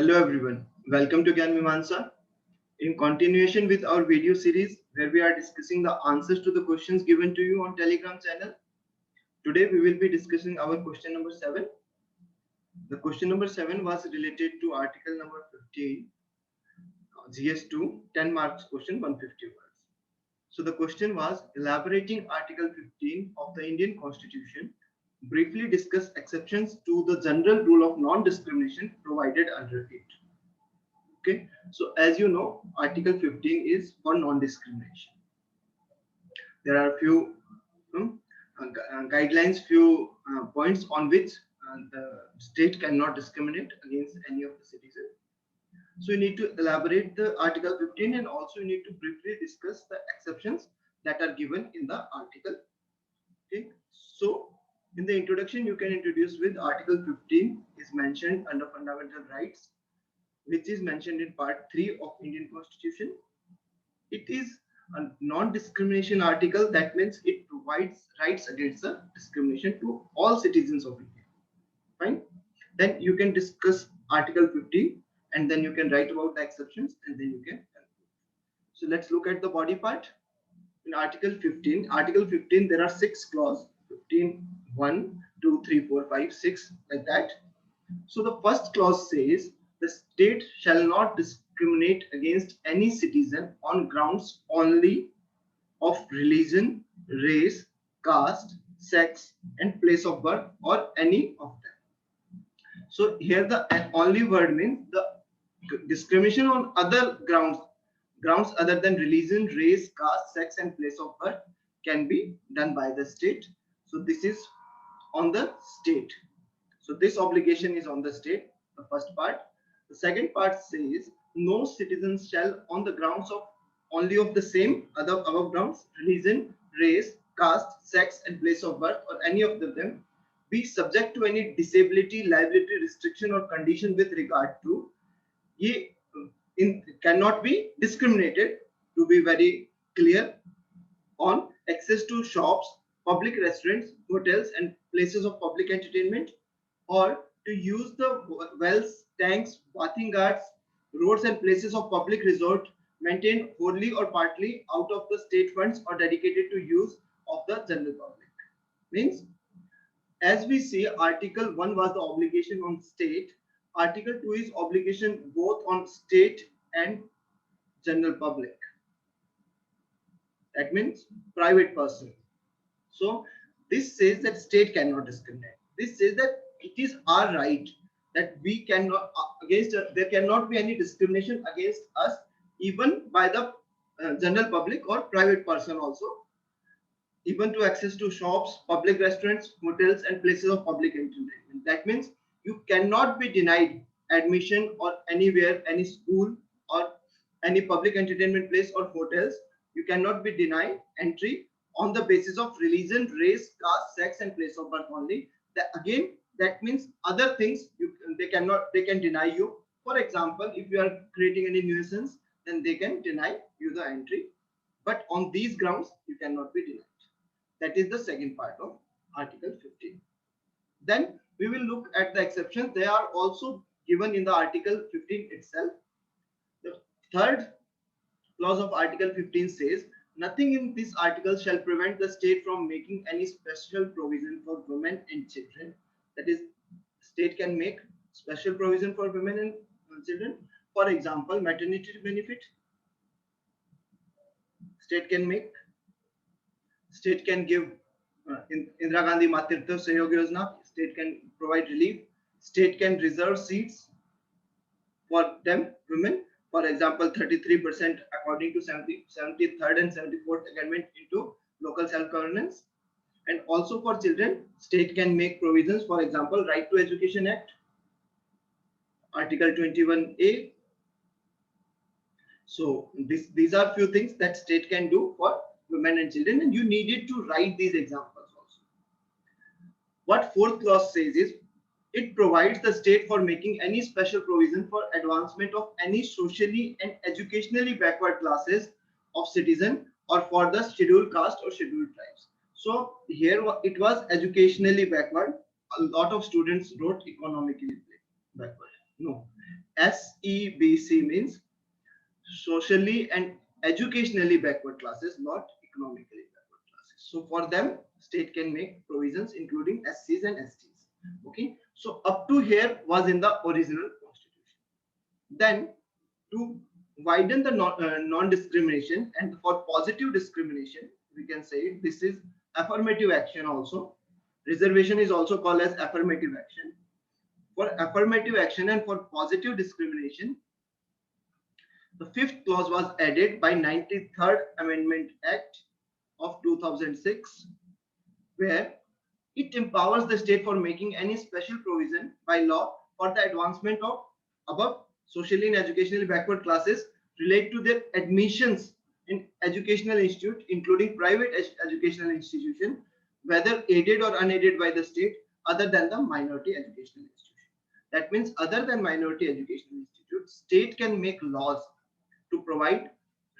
Hello everyone, welcome to Gyan Mimansa. In continuation with our video series where we are discussing the answers to the questions given to you on Telegram channel, today we will be discussing our question number 7. The question number 7 was related to article number 15, GS2, 10 marks question, 150 words. So the question was elaborating article 15 of the Indian Constitution, briefly discuss exceptions to the general rule of non-discrimination provided under it. Okay, so as you know, Article 15 is for non-discrimination. There are few guidelines, few points on which the state cannot discriminate against any of the citizens. So you need to elaborate the Article 15 and also you need to briefly discuss the exceptions that are given in the article. Okay, so in the introduction, you can introduce with Article 15 is mentioned under fundamental rights, which is mentioned in part 3 of Indian Constitution. It is a non-discrimination article. That means it provides rights against the discrimination to all citizens of India. Fine. Then you can discuss Article 15 and then you can write about the exceptions and then you can conclude. So let's look at the body part. In Article 15, there are 6 clauses, 15, 1, 2, 3, 4, 5, 6, like that. So the first clause says, the state shall not discriminate against any citizen on grounds only of religion, race, caste, sex, and place of birth, or any of them. So here the only word means the discrimination on other grounds other than religion, race, caste, sex, and place of birth can be done by the state. So this is on the state. So this obligation is on the state, the first part. The second part says no citizens shall, on the grounds of only of the same other above grounds, religion, race, caste, sex, and place of birth, or any of them, be subject to any disability, liability, restriction, or condition with regard to cannot be discriminated, to be very clear, on access to shops, public restaurants, hotels, and places of public entertainment, or to use the wells, tanks, bathing guards, roads, and places of public resort maintained wholly or partly out of the state funds or dedicated to use of the general public. Means, as we see, Article 1 was the obligation on state. Article 2 is obligation both on state and general public. That means private person. So this says that state cannot discriminate. This says that it is our right that we cannot there cannot be any discrimination against us, even by the general public or private person also, even to access to shops, public restaurants, hotels, and places of public entertainment. That means you cannot be denied admission or anywhere, any school or any public entertainment place or hotels. You cannot be denied entry on the basis of religion, race, caste, sex, and place of birth only. That means other things they can deny you. For example, if you are creating any nuisance, then they can deny you the entry. But on these grounds, you cannot be denied. That is the second part of Article 15. Then we will look at the exceptions. They are also given in the Article 15 itself. The third clause of Article 15 says, nothing in this article shall prevent the state from making any special provision for women and children. That is, state can make special provision for women and children. For example, maternity benefit, state can make. State can give Indira Gandhi Matritva Sahyog Yojana. State can provide relief. State can reserve seats for them, women. For example, 33% according to 73rd and 74th Amendment into local self-governance. And also for children, state can make provisions. For example, Right to Education Act, Article 21A. So these are few things that state can do for women and children, and you needed to write these examples also. What fourth clause says is, it provides the state for making any special provision for advancement of any socially and educationally backward classes of citizen or for the scheduled caste or scheduled tribes. So here it was educationally backward. A lot of students wrote economically backward. No. SEBC means socially and educationally backward classes, not economically backward classes. So for them, state can make provisions including SCs and STs. Okay. So up to here was in the original constitution. Then to widen the non-discrimination and for positive discrimination, we can say this is affirmative action also. Reservation is also called as affirmative action. For affirmative action and for positive discrimination, the fifth clause was added by 93rd Amendment Act of 2006, where it empowers the state for making any special provision by law for the advancement of above socially and educationally backward classes relate to their admissions in educational institute, including private educational institution, whether aided or unaided by the state, other than the minority educational institution. That means other than minority educational institutes, state can make laws to provide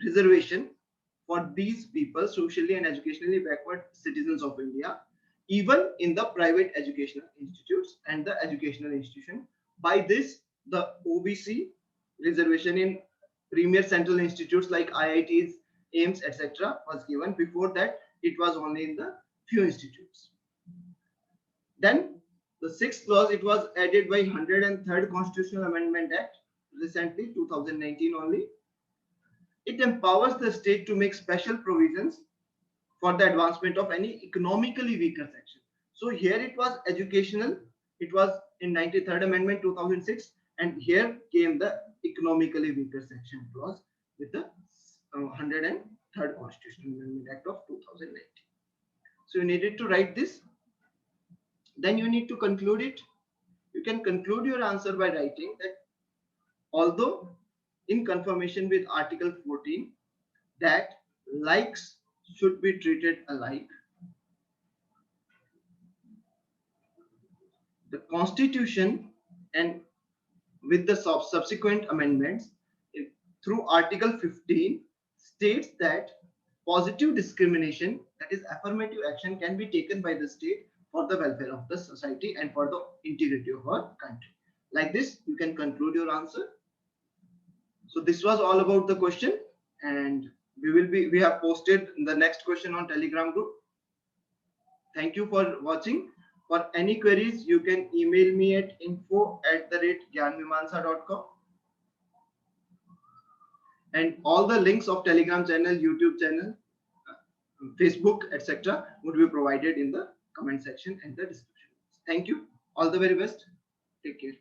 reservation for these people, socially and educationally backward citizens of India, even in the private educational institutes and the educational institution. By this, the OBC reservation in premier central institutes like IITs, AIMS, etc. was given. Before that, it was only in the few institutes. Then the sixth clause, it was added by 103rd Constitutional Amendment Act, recently 2019 only. It empowers the state to make special provisions for the advancement of any economically weaker section. So here it was educational, it was in 93rd Amendment 2006, and here came the economically weaker section clause with the 103rd Constitutional Amendment Act of 2019. So you needed to write this. Then you need to conclude it. You can conclude your answer by writing that although in confirmation with Article 14 that likes should be treated alike, the Constitution and with the subsequent amendments through Article 15 states that positive discrimination, that is affirmative action, can be taken by the state for the welfare of the society and for the integrity of our country. Like this, you can conclude your answer. So this was all about the question, and we have posted the next question on Telegram group. Thank you for watching. For any queries, you can email me at info@gyanmimansa.com. And all the links of Telegram channel, YouTube channel, Facebook, etc. would be provided in the comment section and the description. Thank you. All the very best. Take care.